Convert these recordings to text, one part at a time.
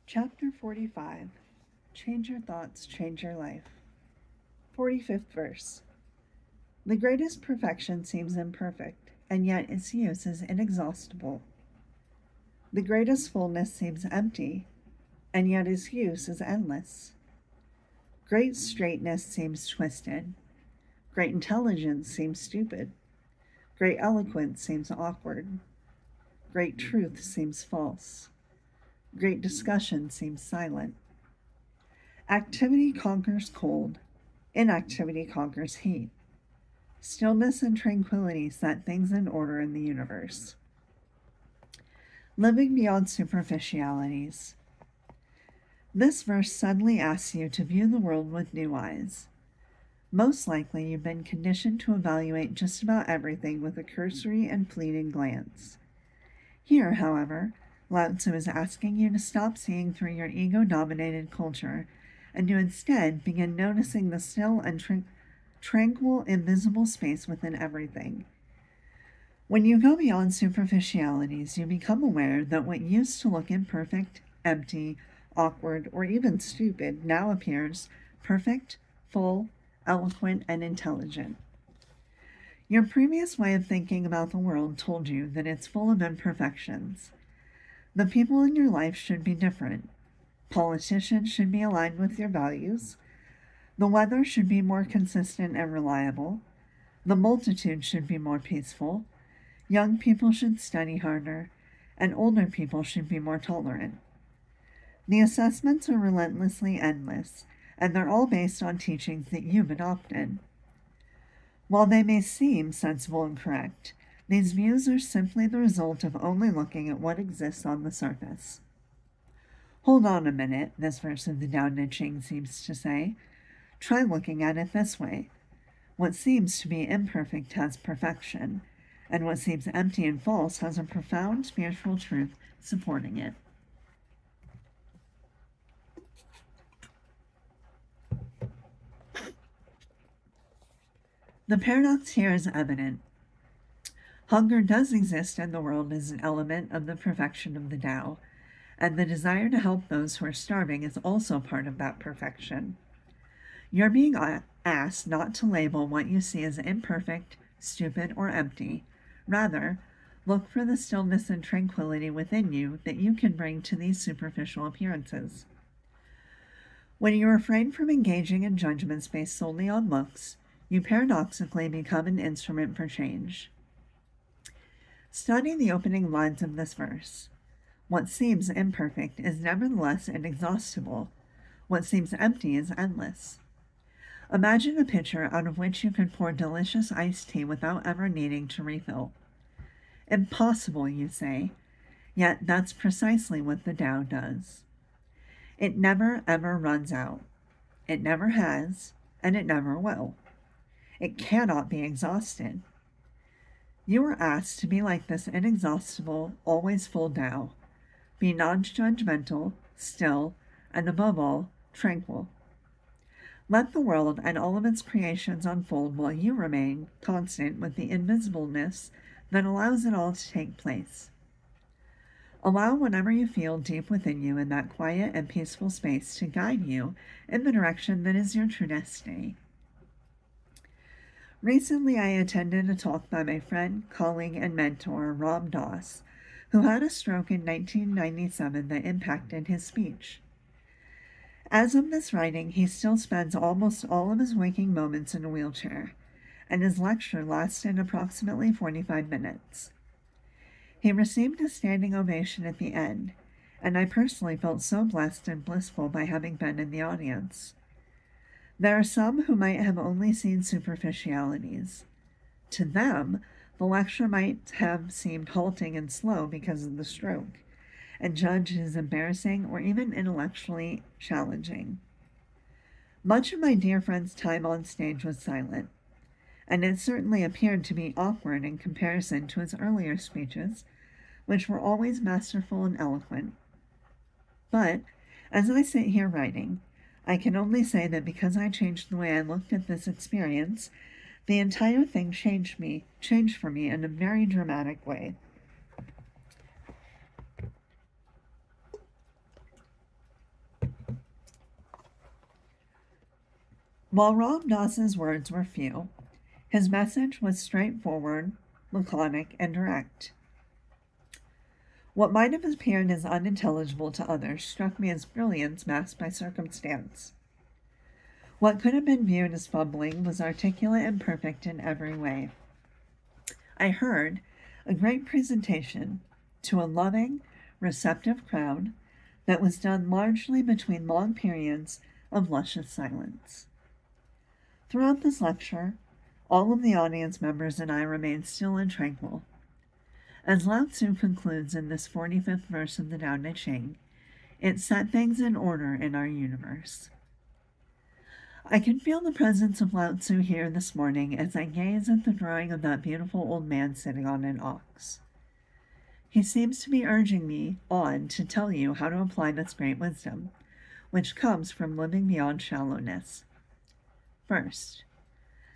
Chapter 45. Change your thoughts, change your life. 45th verse. The greatest perfection seems imperfect, and yet its use is inexhaustible. The greatest fullness seems empty, and yet its use is endless. Great straightness seems twisted. Great intelligence seems stupid. Great eloquence seems awkward. Great truth seems false. Great discussion seems silent. Activity conquers cold. Inactivity conquers heat. Stillness and tranquility set things in order in the universe. Living beyond superficialities. This verse suddenly asks you to view the world with new eyes. Most likely, you've been conditioned to evaluate just about everything with a cursory and fleeting glance. Here, however, Lao Tzu is asking you to stop seeing through your ego-dominated culture and to instead begin noticing the still and tranquil, invisible space within everything. When you go beyond superficialities, you become aware that what used to look imperfect, empty, awkward, or even stupid now appears perfect, full, eloquent, and intelligent. Your previous way of thinking about the world told you that it's full of imperfections. The people in your life should be different. Politicians should be aligned with your values. The weather should be more consistent and reliable. The multitude should be more peaceful. Young people should study harder, and older people should be more tolerant. The assessments are relentlessly endless, and they're all based on teachings that you've adopted. While they may seem sensible and correct, these views are simply the result of only looking at what exists on the surface. Hold on a minute, this verse of the Tao Te Ching seems to say. Try looking at it this way. What seems to be imperfect has perfection, and what seems empty and false has a profound spiritual truth supporting it. The paradox here is evident. Hunger does exist in the world as an element of the perfection of the Tao, and the desire to help those who are starving is also part of that perfection. You're being asked not to label what you see as imperfect, stupid, or empty. Rather, look for the stillness and tranquility within you that you can bring to these superficial appearances. When you refrain from engaging in judgments based solely on looks, you paradoxically become an instrument for change. Study the opening lines of this verse. What seems imperfect is nevertheless inexhaustible. What seems empty is endless. Imagine a pitcher out of which you could pour delicious iced tea without ever needing to refill. Impossible, you say, yet that's precisely what the Tao does. It never ever runs out. It never has, and it never will. It cannot be exhausted. You are asked to be like this inexhaustible, always full Tao. Be non-judgmental, still, and above all, tranquil. Let the world and all of its creations unfold while you remain constant with the invisibleness that allows it all to take place. Allow whatever you feel deep within you in that quiet and peaceful space to guide you in the direction that is your true destiny. Recently, I attended a talk by my friend, colleague, and mentor, Ram Dass, who had a stroke in 1997 that impacted his speech. As of this writing, he still spends almost all of his waking moments in a wheelchair, and his lecture lasted approximately 45 minutes. He received a standing ovation at the end, and I personally felt so blessed and blissful by having been in the audience. There are some who might have only seen superficialities. To them, the lecture might have seemed halting and slow because of the stroke, and judged as embarrassing or even intellectually challenging. Much of my dear friend's time on stage was silent, and it certainly appeared to be awkward in comparison to his earlier speeches, which were always masterful and eloquent. But, as I sit here writing, I can only say that because I changed the way I looked at this experience, the entire thing changed for me in a very dramatic way. While Ram Dass's words were few, his message was straightforward, laconic, and direct. What might have appeared as unintelligible to others struck me as brilliance masked by circumstance. What could have been viewed as fumbling was articulate and perfect in every way. I heard a great presentation to a loving, receptive crowd that was done largely between long periods of luscious silence. Throughout this lecture, all of the audience members and I remained still and tranquil. As Lao Tzu concludes in this 45th verse of the Tao Te Ching, it set things in order in our universe. I can feel the presence of Lao Tzu here this morning as I gaze at the drawing of that beautiful old man sitting on an ox. He seems to be urging me on to tell you how to apply this great wisdom, which comes from living beyond shallowness. First,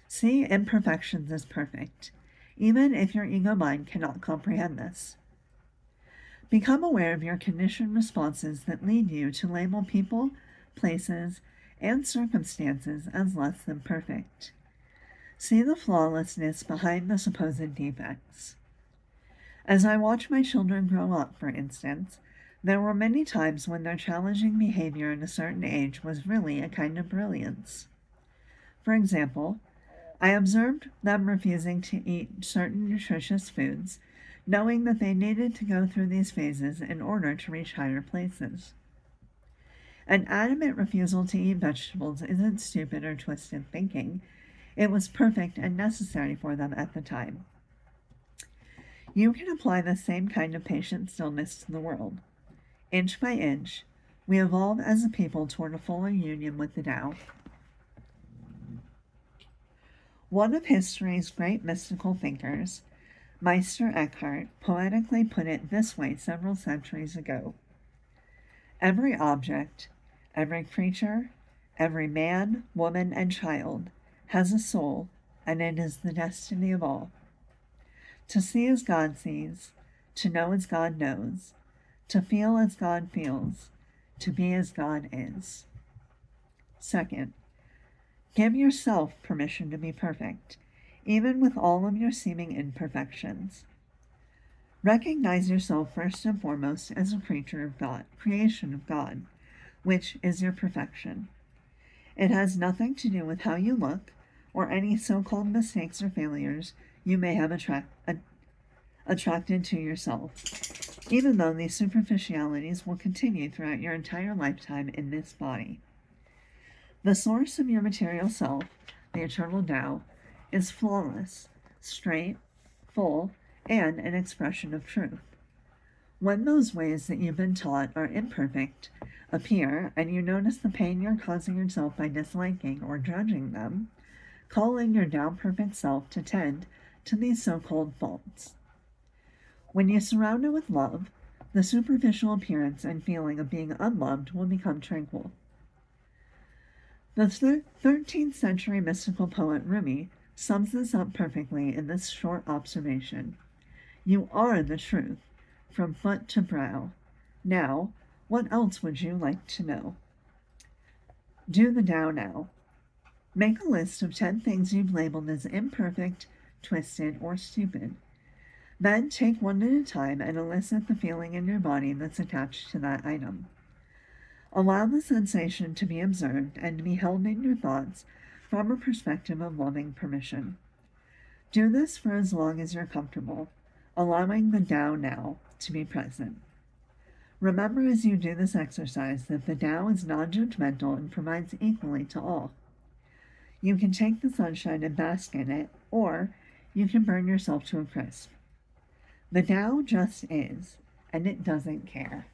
see imperfections as perfect, even if your ego mind cannot comprehend this. Become aware of your conditioned responses that lead you to label people, places, and circumstances as less than perfect. See the flawlessness behind the supposed defects. As I watch my children grow up, for instance, there were many times when their challenging behavior at a certain age was really a kind of brilliance. For example, I observed them refusing to eat certain nutritious foods, knowing that they needed to go through these phases in order to reach higher places. An adamant refusal to eat vegetables isn't stupid or twisted thinking. It was perfect and necessary for them at the time. You can apply the same kind of patient stillness to the world. Inch by inch, we evolve as a people toward a fuller union with the Tao. One of history's great mystical thinkers, Meister Eckhart, poetically put it this way several centuries ago. Every object, every creature, every man, woman, and child has a soul, and it is the destiny of all. To see as God sees, to know as God knows, to feel as God feels, to be as God is. Second, give yourself permission to be perfect, even with all of your seeming imperfections. Recognize yourself first and foremost as a creature of God, creation of God, which is your perfection. It has nothing to do with how you look or any so-called mistakes or failures you may have attracted to yourself, even though these superficialities will continue throughout your entire lifetime in this body. The source of your material self, the eternal Tao, is flawless, straight, full, and an expression of truth. When those ways that you've been taught are imperfect appear, and you notice the pain you're causing yourself by disliking or judging them, call in your Tao perfect self to tend to these so-called faults. When you surround it with love, the superficial appearance and feeling of being unloved will become tranquil. The 13th century mystical poet Rumi sums this up perfectly in this short observation. You are the truth, from foot to brow. Now, what else would you like to know? Do the Tao now. Make a list of 10 things you've labeled as imperfect, twisted, or stupid. Then take one at a time and elicit the feeling in your body that's attached to that item. Allow the sensation to be observed and to be held in your thoughts from a perspective of loving permission. Do this for as long as you're comfortable, allowing the Tao now to be present. Remember as you do this exercise that the Tao is non-judgmental and provides equally to all. You can take the sunshine and bask in it, or you can burn yourself to a crisp. The Tao just is, and it doesn't care.